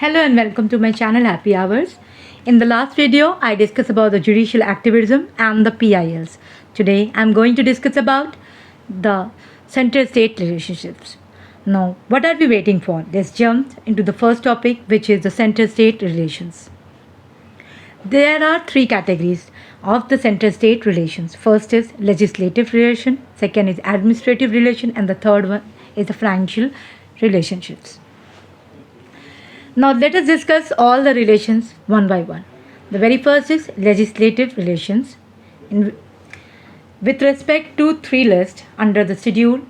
Hello and welcome to my channel Happy Hours. In the last video, I discussed about the judicial activism and the PILs. Today, I'm going to discuss about the center-state relationships. Now, what are we waiting for? Let's jump into the first topic, which is the center-state relations. There are three categories of the center-state relations. First is legislative relation, second is administrative relation, and the third one is the financial relationships. Now let us discuss all the relations one by one. The very first is legislative relations. With respect to three lists under the Schedule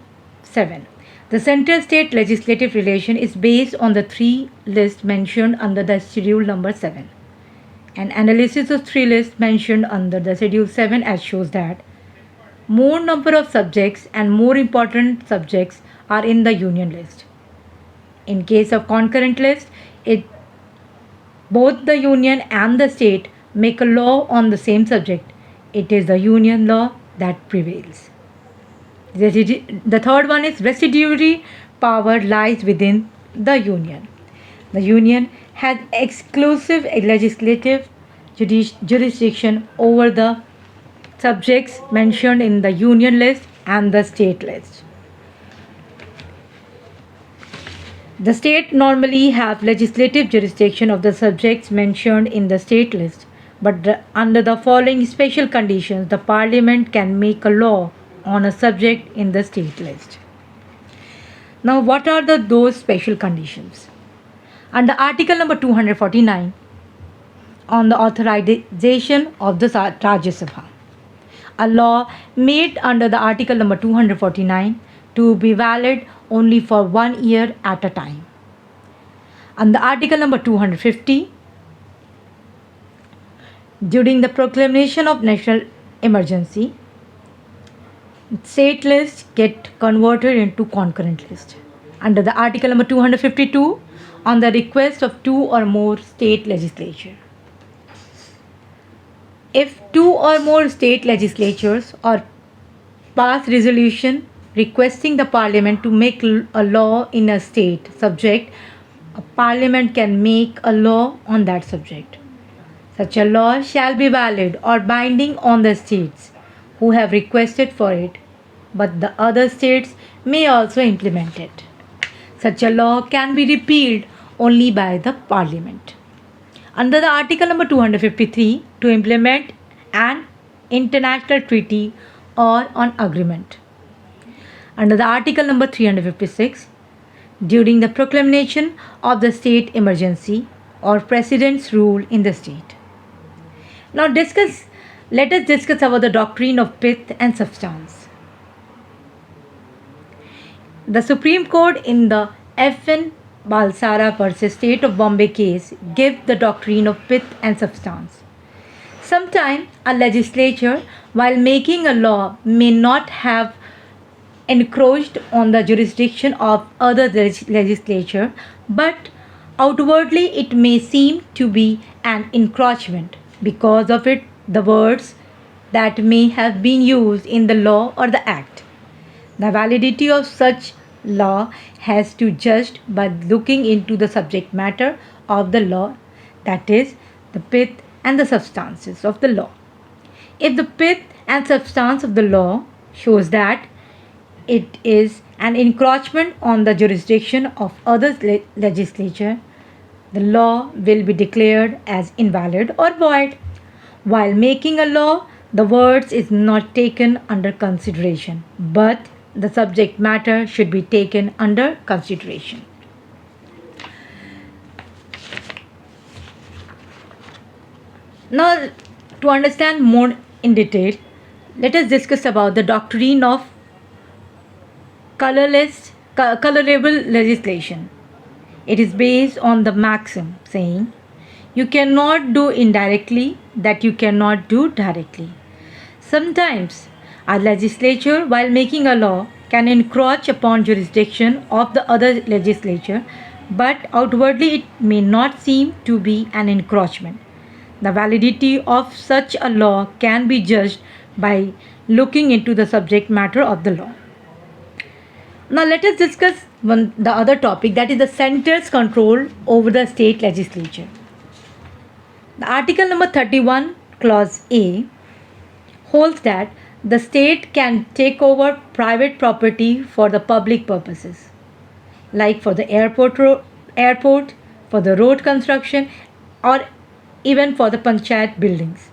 7, the central state legislative relation is based on the three lists mentioned under the Schedule number 7. An analysis of three lists mentioned under the Schedule 7 as shows that more number of subjects and more important subjects are in the union list. In case of concurrent list, both the union and the state make a law on the same subject. It is the union law that prevails. The third one is residuary power lies within the union. The union has exclusive legislative jurisdiction over the subjects mentioned in the union list and the state list. The state normally have legislative jurisdiction of the subjects mentioned in the state list, but under the following special conditions, the parliament can make a law on a subject in the state list. Now, what are those special conditions? Under Article number 249, on the authorization of the Rajya Sabha, a law made under the Article number 249 to be valid only for 1 year at a time. Under Article number 250, during the proclamation of national emergency, state lists get converted into concurrent list. Under the Article number 252, on the request of two or more state legislature. If two or more state legislatures or pass resolution requesting the parliament to make a law in a state subject, a parliament can make a law on that subject. Such a law shall be valid or binding on the states who have requested for it, but the other states may also implement it. Such a law can be repealed only by the parliament. Under the Article number 253, to implement an international treaty or an agreement. Under the Article number 356, during the proclamation of the state emergency or President's rule in the state. Now let us discuss about the doctrine of pith and substance. The Supreme Court in the F.N. Balsara vs. State of Bombay case gave the doctrine of pith and substance. Sometimes a legislature, while making a law, may not have encroached on the jurisdiction of other legislature, but outwardly it may seem to be an encroachment. Because of it, the words that may have been used in the law or the act. The validity of such law has to judged by looking into the subject matter of the law, that is, the pith and the substances of the law. If the pith and substance of the law shows that it is an encroachment on the jurisdiction of other legislature, the law will be declared as invalid or void. While making a law, the words is not taken under consideration, but the subject matter should be taken under consideration. Now, to understand more in detail, let us discuss about the doctrine of colorable legislation. It is based on the maxim saying, you cannot do indirectly that you cannot do directly. Sometimes a legislature, while making a law, can encroach upon jurisdiction of the other legislature, but outwardly it may not seem to be an encroachment. The validity of such a law can be judged by looking into the subject matter of the law. Now let us discuss the other topic, that is the center's control over the state legislature. The article number 31 clause A holds that the state can take over private property for the public purposes, like for the airport, for the road construction, or even for the panchayat buildings.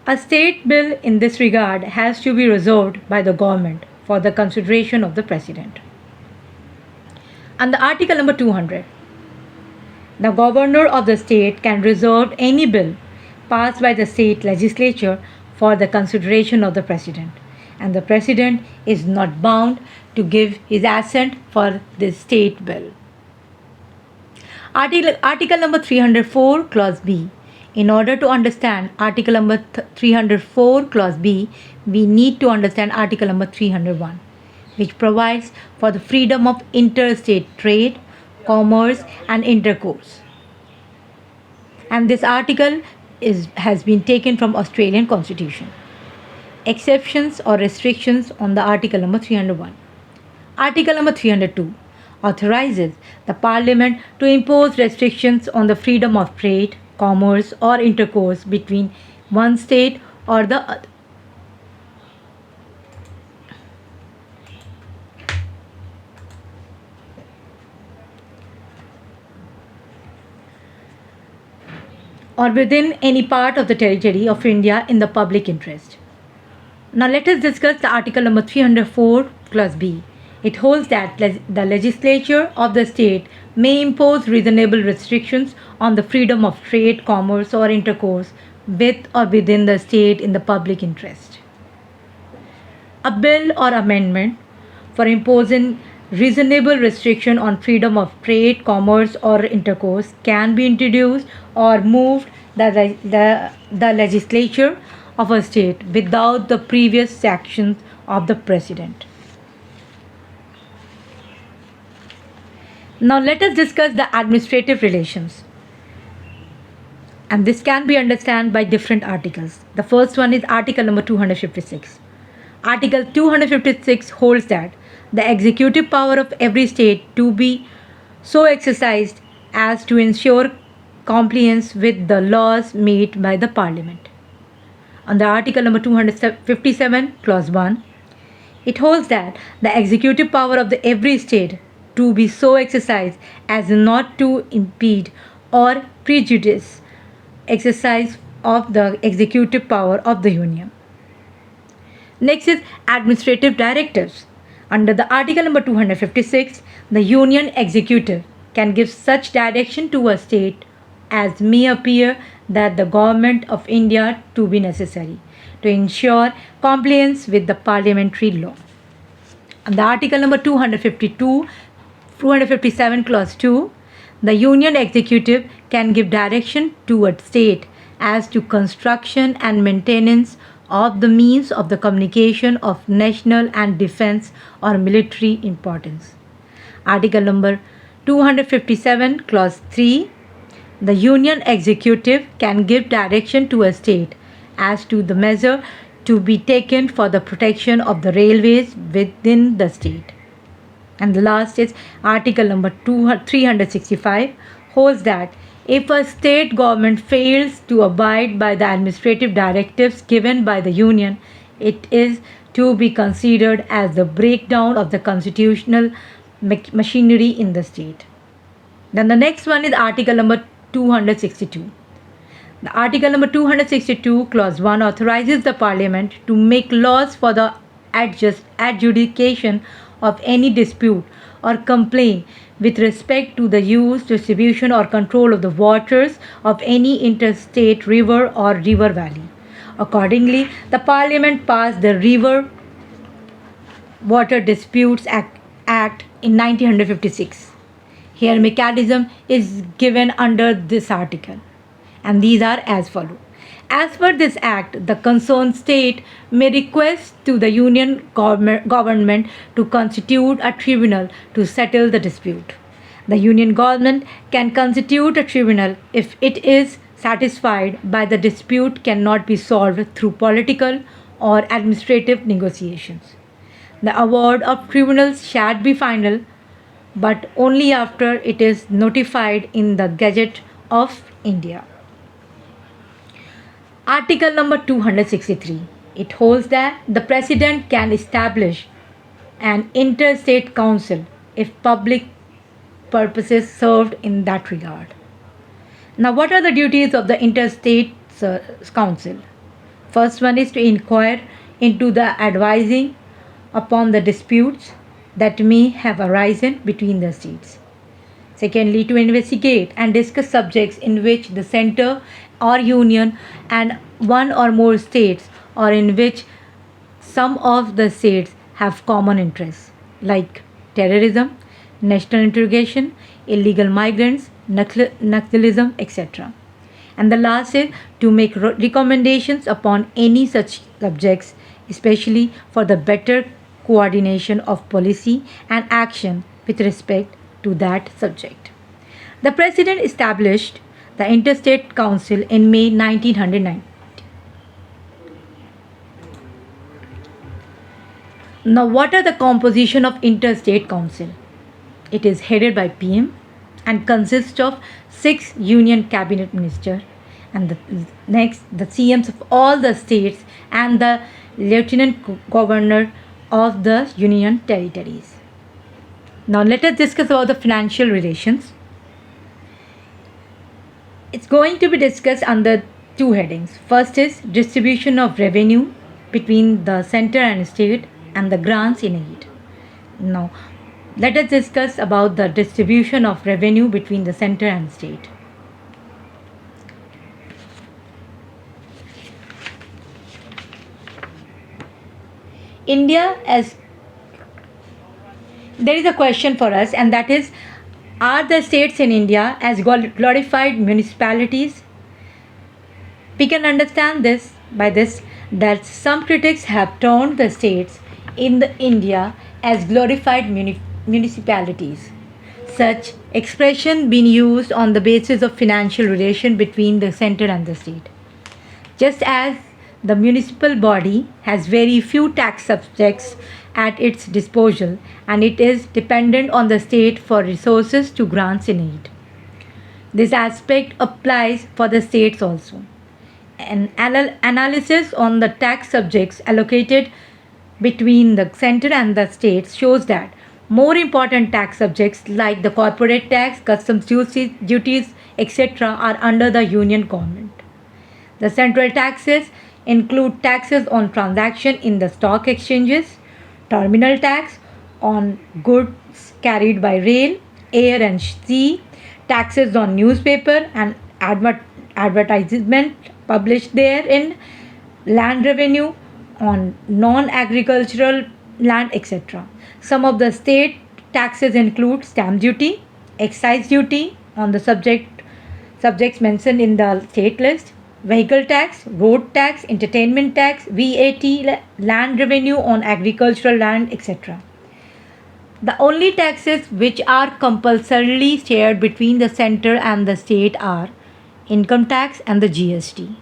A state bill in this regard has to be reserved by the government for the consideration of the president. And the article number 200, the governor of the state can reserve any bill passed by the state legislature for the consideration of the president, and the president is not bound to give his assent for this state bill. Article number 304 clause B. In order to understand article number 304 clause B, we need to understand article number 301, which provides for the freedom of interstate trade, commerce and intercourse. And this article has been taken from Australian Constitution. Exceptions or restrictions on the article number 301. Article number 302 authorizes the Parliament to impose restrictions on the freedom of trade, commerce or intercourse between one state or the other. Or within any part of the territory of India in the public interest. Now let us discuss the article number 304 clause B. It holds that the legislature of the state may impose reasonable restrictions on the freedom of trade, commerce or intercourse with or within the state in the public interest. A bill or amendment for imposing reasonable restriction on freedom of trade, commerce or intercourse can be introduced or moved the legislature of a state without the previous sanction of the president. Now let us discuss the administrative relations. And this can be understood by different articles. The first one is article number 256. Article 256 holds that the executive power of every state to be so exercised as to ensure compliance with the laws made by the Parliament. Under article number 257 clause 1, it holds that the executive power of every state to be so exercised as not to impede or prejudice exercise of the executive power of the Union. Next is administrative directives. Under the article number 256, the Union executive can give such direction to a state as may appear that the government of India to be necessary to ensure compliance with the parliamentary law. Under article number 257 clause 2, the Union executive can give direction to a state as to construction and maintenance of the means of the communication of national and defense or military importance. Article number 257 clause 3, the Union executive can give direction to a state as to the measure to be taken for the protection of the railways within the state. And the last is article number 365 holds that if a state government fails to abide by the administrative directives given by the Union, it is to be considered as the breakdown of the constitutional machinery in the state. Then the next one is article number 262. The article number 262 clause 1 authorizes the Parliament to make laws for the adjudication of any dispute or complaint with respect to the use, distribution or control of the waters of any interstate river or river valley. Accordingly, the Parliament passed the River Water Disputes Act in 1956. Here mechanism is given under this article, and these are as follows. As per this act, the concerned state may request to the Union government to constitute a tribunal to settle the dispute. The Union government can constitute a tribunal if it is satisfied by the dispute cannot be solved through political or administrative negotiations. The award of tribunals shall be final but only after it is notified in the Gazette of India. Article number 263. It holds that the President can establish an interstate council if public purposes served in that regard. Now, what are the duties of the interstate council? First one is to inquire into the advising upon the disputes that may have arisen between the states. Secondly, to investigate and discuss subjects in which the center or union and one or more states, or in which some of the states have common interests, like terrorism, national integration, illegal migrants, Naxalism, etc. And the last is to make recommendations upon any such subjects, especially for the better coordination of policy and action with respect to that subject. The President established the Interstate Council in May 1990. Now, what are the composition of Interstate Council? It is headed by PM and consists of 6 union cabinet ministers, and the CMs of all the states and the lieutenant governor of the union territories. Now let us discuss about the financial relations. It's going to be discussed under two headings. First is distribution of revenue between the center and state and the grants in aid. Now let us discuss about the distribution of revenue between the center and state. India, as there is a question for us, and that is, are the states in India as glorified municipalities? We can understand this by this, that some critics have termed the states in India as glorified municipalities. Such expression being used on the basis of financial relation between the center and the state. Just as the municipal body has very few tax subjects at its disposal, and it is dependent on the state for resources to grants in aid. This aspect applies for the states also. An analysis on the tax subjects allocated between the center and the states shows that more important tax subjects like the corporate tax, customs duties, etc. are under the union government. The central taxes include taxes on transaction in the stock exchanges, terminal tax on goods carried by rail, air and sea, taxes on newspaper and advertisement published therein, land revenue on non-agricultural land, etc. Some of the state taxes include stamp duty, excise duty on the subjects mentioned in the state list, vehicle tax, road tax, entertainment tax, VAT, land revenue on agricultural land, etc. The only taxes which are compulsorily shared between the center and the state are income tax and the GST.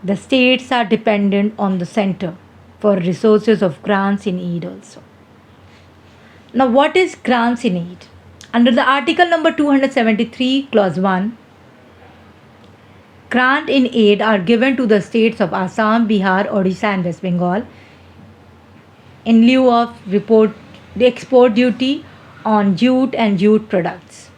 The states are dependent on the center for resources of grants in aid also. Now, what is grants in aid? Under the article number 273, clause 1, grant in aid are given to the states of Assam, Bihar, Odisha and West Bengal in lieu of the export duty on jute and jute products.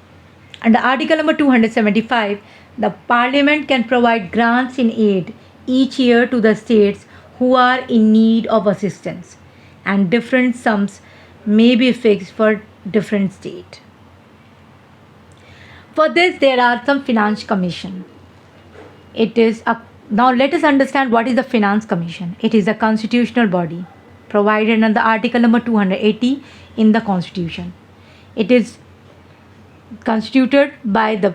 Under article number 275, the Parliament can provide grants in aid each year to the states who are in need of assistance, and different sums may be fixed for different states. For this, there are some finance commission. Now let us understand what is the Finance Commission. It is a constitutional body provided under article number 280 in the Constitution. It is constituted by the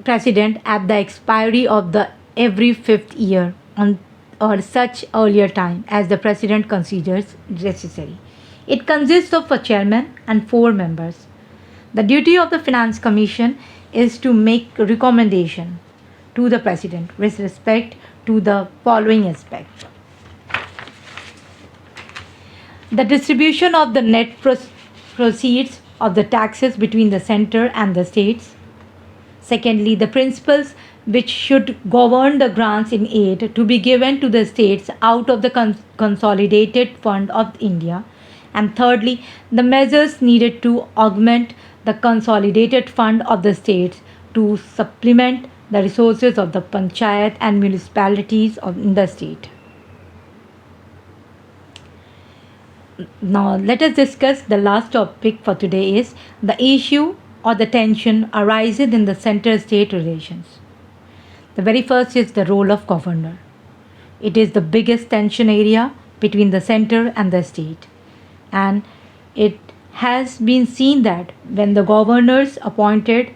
President at the expiry of the every 5th year on or such earlier time as the President considers necessary. It consists of a chairman and 4 members. The duty of the Finance Commission is to make recommendation to the President with respect to the following aspects. The distribution of the net proceeds of the taxes between the center and the states. Secondly, the principles which should govern the grants in aid to be given to the states out of the consolidated fund of India. And thirdly, the measures needed to augment the consolidated fund of the states to supplement the resources of the panchayat and municipalities in the state. Now, let us discuss the last topic for today is the issue or the tension arises in the center state relations. The very first is the role of governor. It is the biggest tension area between the center and the state. And it has been seen that when the governors appointed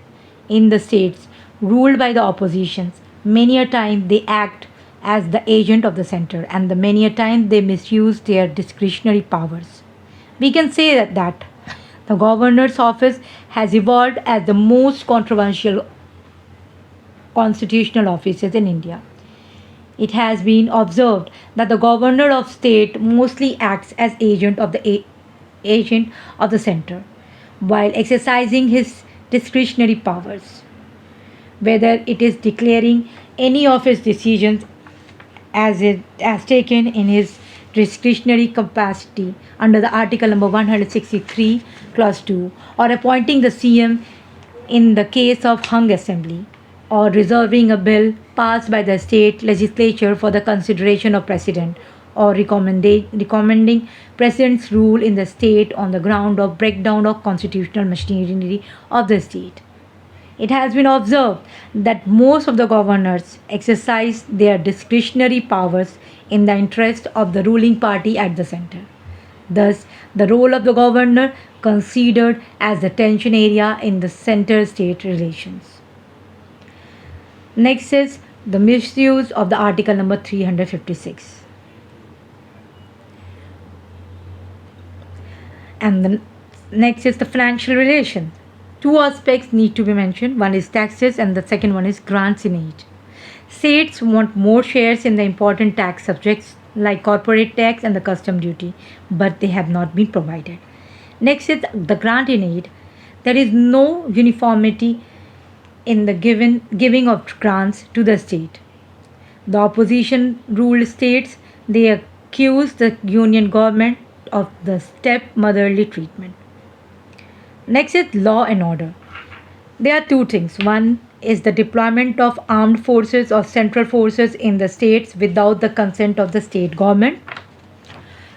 in the states ruled by the oppositions, many a time they act as the agent of the center and the many a time they misuse their discretionary powers. We can say that the governor's office has evolved as the most controversial constitutional offices in India. It has been observed that the governor of state mostly acts as agent of the center while exercising his discretionary powers, whether it is declaring any of his decisions as taken in his discretionary capacity under the article number 163 clause 2 or appointing the CM in the case of hung assembly or reserving a bill passed by the state legislature for the consideration of president or recommending president's rule in the state on the ground of breakdown of constitutional machinery of the state. It has been observed that most of the governors exercise their discretionary powers in the interest of the ruling party at the center. Thus, the role of the governor considered as the tension area in the center state relations. Next is the misuse of the article number 356. And the next is the financial relation. Two aspects need to be mentioned. One is taxes and the second one is grants in aid. States want more shares in the important tax subjects like corporate tax and the custom duty, but they have not been provided. Next is the grant in aid. There is no uniformity in the giving of grants to the state. The opposition ruled states, they accuse the union government of the stepmotherly treatment. Next is law and order. There are two things. One is the deployment of armed forces or central forces in the states without the consent of the state government,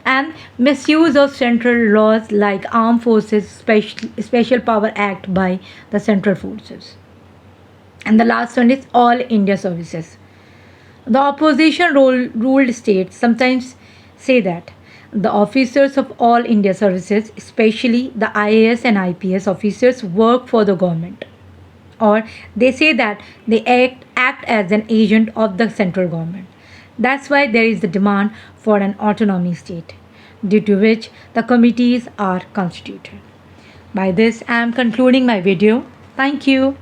and misuse of central laws like Armed Forces Special Power Act by the central forces. And the last one is all India services. The opposition ruled states sometimes say that the officers of all India services, especially the IAS and IPS officers, work for the government. Or they say that they act as an agent of the central government. That's why there is the demand for an autonomy state, due to which the committees are constituted. By this, I am concluding my video. Thank you.